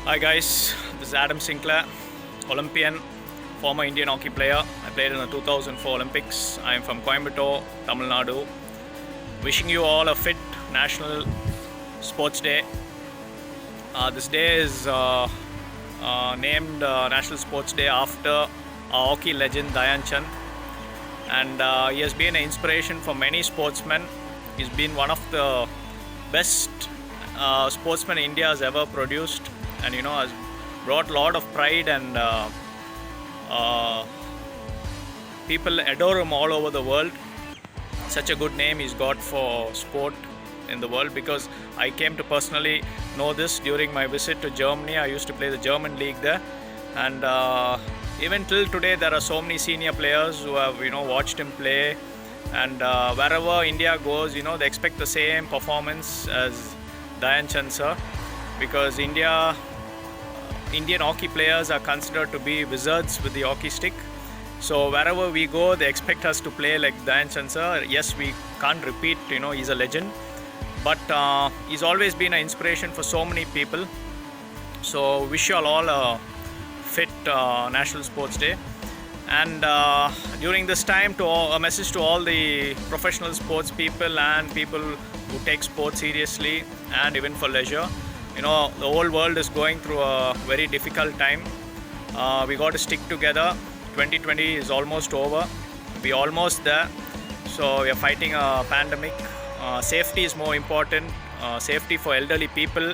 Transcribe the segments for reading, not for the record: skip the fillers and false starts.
Hi guys, this is Adam Sinclair, Olympian, former Indian hockey player. I played in the 2004 Olympics. I am from Coimbatore, Tamil Nadu. Wishing you all a fit National Sports Day. This day is named National Sports Day after our hockey legend Dhyan Chand, and he has been an inspiration for many sportsmen. He's been one of the best sportsmen India has ever produced, and has brought a lot of pride, and people adore him all over the world. Such a good name he's got for sport in the world, because I came to personally know this during my visit to Germany. I used to play the German league there, and even till today there are so many senior players who have watched him play, and wherever India goes, they expect the same performance as Dhyan Chand sir, because Indian hockey players are considered to be wizards with the hockey stick. So wherever we go, they expect us to play like Dhyan Chand sir. Yes, we can't repeat, he's a legend, but he's always been an inspiration for so many people. So wish you all a fit National Sports Day. And during this time, a message to all the professional sports people and people who take sports seriously and even for leisure. The whole world is going through a very difficult time. We got to stick together. 2020 is almost over. We're almost there. So we are fighting a pandemic. Safety is more important. Safety for elderly people.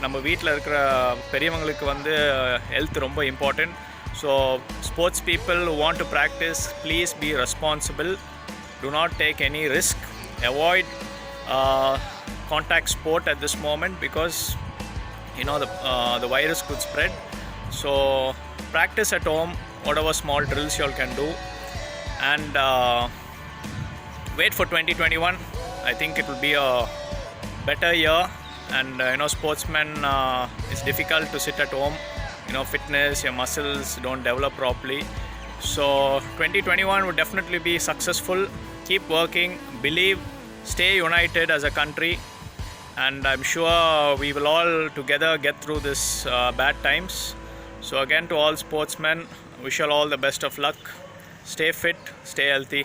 நம்ம வீட்டில் இருக்கிற பெரியவங்களுக்கு health ரொம்ப important. So sports people who want to practice, please be responsible. Do not take any risk. Avoid contact sport at this moment, because the virus could spread. So practice at home, whatever small drills you all can do, and wait for 2021. I think it will be a better year, and sportsmen, it's difficult to sit at home. Fitness, your muscles don't develop properly. So 2021 would definitely be successful. Keep working, believe, stay united as a country, and I'm sure we will all together get through this bad times. So again, to all sportsmen, wish you all the best of luck. Stay fit, stay healthy.